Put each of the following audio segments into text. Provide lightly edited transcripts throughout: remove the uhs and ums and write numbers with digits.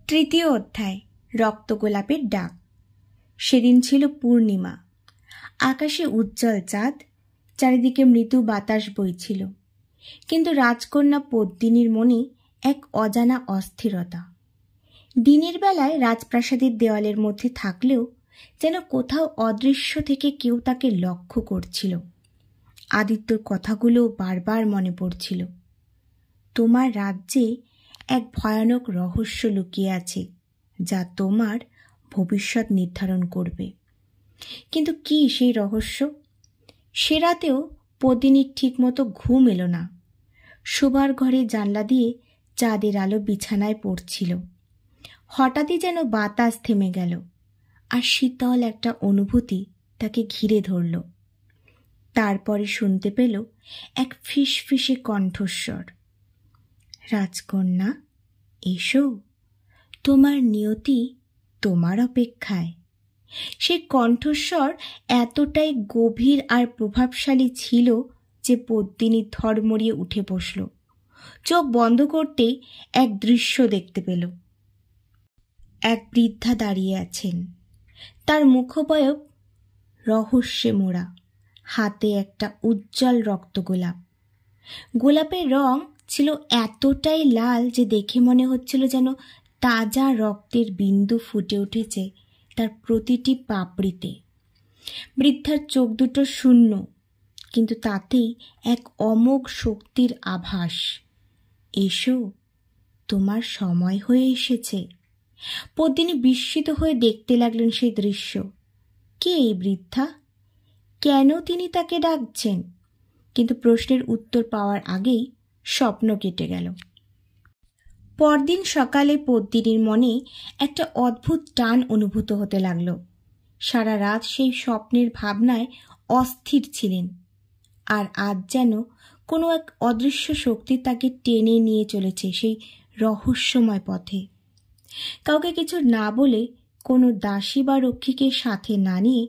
তৃতীয় অধ্যায়, রক্তগোলাপের ডাক। সেদিন ছিল পূর্ণিমা। আকাশে উজ্জ্বল চাঁদ, চারিদিকে মৃদু বাতাস বইছিল। কিন্তু রাজকন্যা পদ্মিনীর মনে এক অজানা অস্থিরতা। দিনের বেলায় রাজপ্রাসাদের দেওয়ালের মধ্যে থাকলেও যেন কোথাও অদৃশ্য থেকে কেউ তাকে লক্ষ্য করছিল। আদিত্যর কথাগুলো বারবার মনে পড়ছিল। তোমার রাজ্যে এক ভয়ানক রহস্য লুকিয়ে আছে, যা তোমার ভবিষ্যৎ নির্ধারণ করবে। কিন্তু কি সেই রহস্য? সে রাতেও পদ্মিনীর ঠিকমতো ঘুম এলো না। শোবার ঘরে জানলা দিয়ে চাঁদের আলো বিছানায় পড়ছিল। হঠাৎই যেন বাতাস থেমে গেল, আর শীতল একটা অনুভূতি তাকে ঘিরে ধরল। তারপরে শুনতে পেল এক ফিসফিসে কণ্ঠস্বর, রাজকন্যা, এসো, তোমার নিয়তি তোমার অপেক্ষায়। সে কণ্ঠস্বর এতটাই গভীর আর প্রভাবশালী ছিল যে পদ্মিনী ধড়মড়িয়ে উঠে বসল। চোখ বন্ধ করতেই এক দৃশ্য দেখতে পেল। এক বৃদ্ধা দাঁড়িয়ে আছেন। তার মুখবয়ব রহস্যে মোড়া, হাতে একটা উজ্জ্বল রক্তগোলাপ। গোলাপের রং ছিল এতটাই লাল যে দেখে মনে হচ্ছিল যেন তাজা রক্তের বিন্দু ফুটে উঠেছে তার প্রতিটি পাপড়িতে। বৃদ্ধার চোখ দুটো শূন্য, কিন্তু তাতেই এক অমোঘ শক্তির আভাস। এসো, তোমার সময় হয়ে এসেছে। পদ্মিনী বিস্মিত হয়ে দেখতে লাগলেন সেই দৃশ্য। কে এই বৃদ্ধা? কেন তিনি তাকে ডাকছেন? কিন্তু প্রশ্নের উত্তর পাওয়ার আগেই স্বপ্ন কেটে গেল। পরদিন সকালে পদ্মিনীর মনে একটা অদ্ভুত টান অনুভূত হতে লাগল। সারা রাত সেই স্বপ্নের ভাবনায় অস্থির ছিলেন, আর আজ যেন কোনো এক অদৃশ্য শক্তি তাকে টেনে নিয়ে চলেছে সেই রহস্যময় পথে। কাউকে কিছু না বলে, কোনো দাসী বা রক্ষীকে সাথে না নিয়ে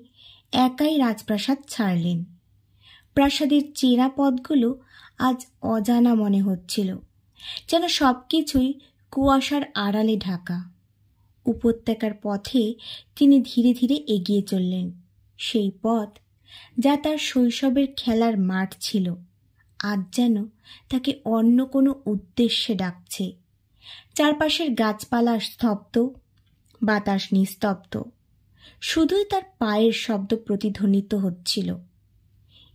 একাই রাজপ্রাসাদ ছাড়লেন। প্রাসাদের চেনা পথগুলো আজ অজানা মনে হচ্ছিল, যেন সবকিছুই কুয়াশার আড়ালে ঢাকা। উপত্যকার পথে তিনি ধীরে ধীরে এগিয়ে চললেন, সেই পথ যা তার শৈশবের খেলার মাঠ ছিল, আজ যেন তাকে অন্য কোনো উদ্দেশ্যে ডাকছে। চারপাশের গাছপালা স্তব্ধ, বাতাস নিস্তব্ধ, শুধুই তার পায়ের শব্দ প্রতিধ্বনিত হচ্ছিল।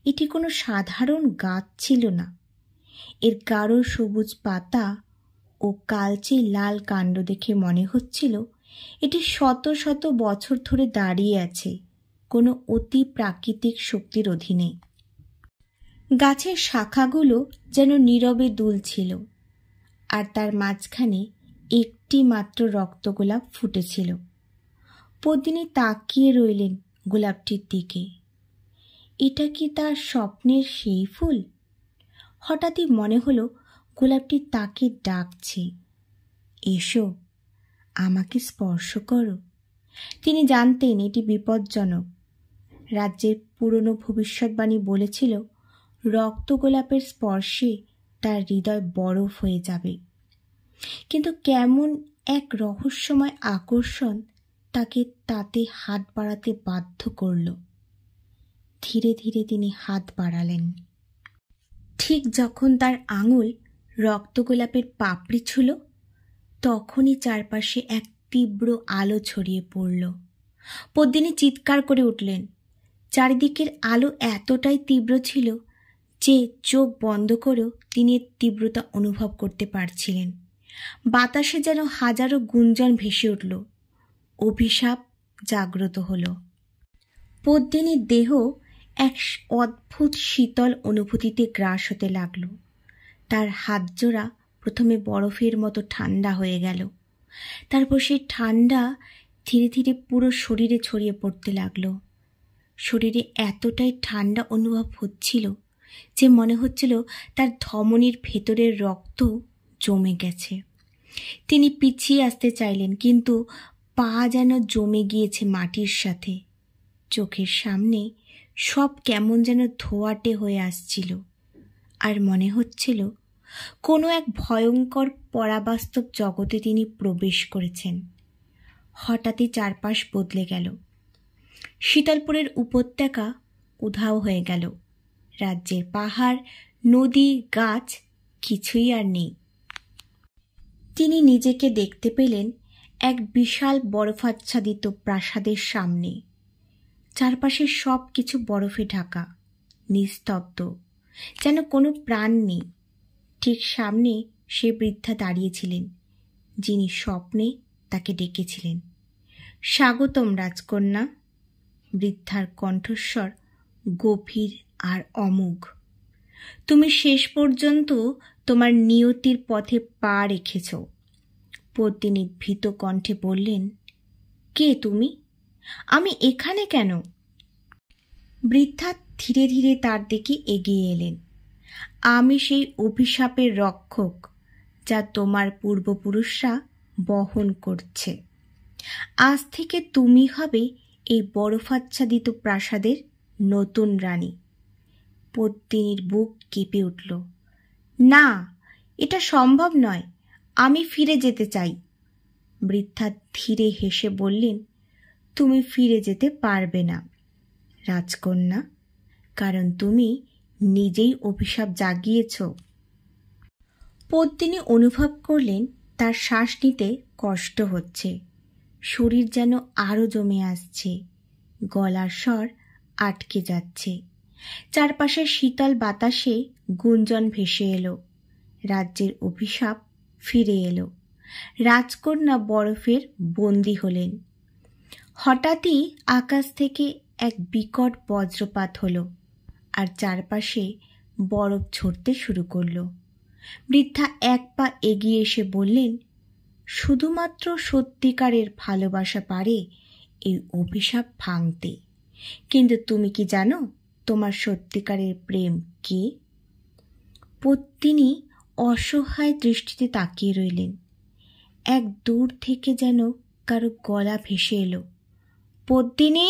এটি কোনো সাধারণ গাছ ছিল না। এর গাঢ় সবুজ পাতা ও কালচে লাল কাণ্ড দেখে মনে হচ্ছিল এটি শত শত বছর ধরে দাঁড়িয়ে আছে কোনো অতি প্রাকৃতিক শক্তির অধীনে। গাছের শাখাগুলো যেন নীরবে দুলছিল, আর তার মাঝখানে একটি মাত্র রক্তগোলাপ ফুটেছিল। পদ্মিনী তাকিয়ে রইলেন গোলাপটির দিকে। এটা কি তার স্বপ্নের সেই ফুল? হঠাৎই মনে হলো গোলাপটি তাকে ডাকছে, এসো, আমাকে স্পর্শ করো। তিনি জানতেন এটি বিপজ্জনক। রাজ্যের পুরনো ভবিষ্যৎবাণী বলেছিল রক্তগোলাপের স্পর্শে তার হৃদয় বরফ হয়ে যাবে। কিন্তু কেমন এক রহস্যময় আকর্ষণ তাকে তাতে হাত বাড়াতে বাধ্য করল। ধীরে ধীরে তিনি হাত বাড়ালেন। ঠিক যখন তার আঙুল রক্তগোলাপের পাপড়ি ছুঁল, তখনই চারপাশে এক তীব্র আলো ছড়িয়ে পড়ল। পদ্মিনী চিৎকার করে উঠলেন। চারিদিকের আলো এতটাই তীব্র ছিল যে চোখ বন্ধ করেও তিনি এর তীব্রতা অনুভব করতে পারছিলেন। বাতাসে যেন হাজারো গুঞ্জন ভেসে উঠল। অভিশাপ জাগ্রত হল। পদ্মিনীর দেহ এক অদ্ভুত শীতল অনুভূতিতে গ্রাস হতে লাগল। তার হাত জোড়া প্রথমে বরফের মতো ঠান্ডা হয়ে গেল, তারপর সেই ঠান্ডা ধীরে ধীরে পুরো শরীরে ছড়িয়ে পড়তে লাগল। শরীরে এতটাই ঠান্ডা অনুভব হচ্ছিল যে মনে হচ্ছিল তার ধমনীর ভেতরের রক্ত জমে গেছে। তিনি পিছিয়ে আসতে চাইলেন, কিন্তু পা যেন জমে গিয়েছে মাটির সাথে। চোখের সামনে সব কেমন যেন ধোঁয়াটে হয়ে আসছিল, আর মনে হচ্ছিল কোনো এক ভয়ঙ্কর পরাবাস্তব জগতে তিনি প্রবেশ করেছেন। হঠাৎই চারপাশ বদলে গেল। শীতলপুরের উপত্যকা উধাও হয়ে গেল। রাজ্যের পাহাড়, নদী, গাছ কিছুই আর নেই। তিনি নিজেকে দেখতে পেলেন এক বিশাল বরফাচ্ছাদিত প্রাসাদের সামনে। চারপাশে সব কিছু বরফে ঢাকা, নিস্তব্ধ, যেন কোনো প্রাণ নেই। ঠিক সামনে সে বৃদ্ধা দাঁড়িয়েছিলেন, যিনি স্বপ্নে তাকে ডেকেছিলেন। স্বাগতম রাজকন্যা। বৃদ্ধার কণ্ঠস্বর গভীর আর অমোঘ। তুমি শেষ পর্যন্ত তোমার নিয়তির পথে পা রেখেছ। পদ্মিনী ভীত কণ্ঠে বললেন, কে তুমি? আমি এখানে কেন? বৃদ্ধা ধীরে ধীরে তার দিকে এগিয়ে এলেন। আমি সেই অভিশাপের রক্ষক যা তোমার পূর্বপুরুষরা বহন করছে। আজ থেকে তুমি হবে এই বরফাচ্ছাদিত প্রাসাদের নতুন রানী। পদ্মিনীর বুক কেঁপে উঠল। না, এটা সম্ভব নয়। আমি ফিরে যেতে চাই। বৃদ্ধা ধীরে হেসে বললেন, তুমি ফিরে যেতে পারবে না রাজকন্যা, কারণ তুমি নিজেই অভিশাপ জাগিয়েছ। পদ্মিনী অনুভব করলেন তার শ্বাস নিতে কষ্ট হচ্ছে। শরীর যেন আরও জমে আসছে, গলার স্বর আটকে যাচ্ছে। চারপাশের শীতল বাতাসে গুঞ্জন ভেসে এলো। রাজ্যের অভিশাপ ফিরে এলো। রাজকন্যা বরফের বন্দী হলেন। হঠাৎই আকাশ থেকে এক বিকট বজ্রপাত হলো, আর চারপাশে বরফ ঝরতে শুরু করলো। বৃদ্ধা এক পা এগিয়ে এসে বললেন, শুধুমাত্র সত্যিকারের ভালোবাসা পারে এই অভিশাপ ভাঙতে। কিন্তু তুমি কি জানো তোমার সত্যিকারের প্রেম কে? পদ্মিনী অসহায় দৃষ্টিতে তাকিয়ে রইলেন। এক দূর থেকে যেন কারো গলা ভেসে এলো, পদ্মিনী।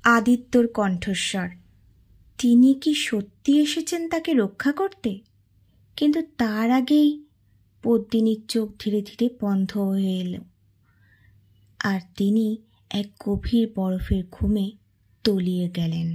আদিত্যর কণ্ঠস্বর। তিনি কি সত্যি এসেছেন তাকে রক্ষা করতে? কিন্তু তার আগেই পদ্মিনীর চোখ ধীরে ধীরে বন্ধ হয়ে এলো, আর তিনি এক গভীর বরফের ঘুমে তলিয়ে গেলেন।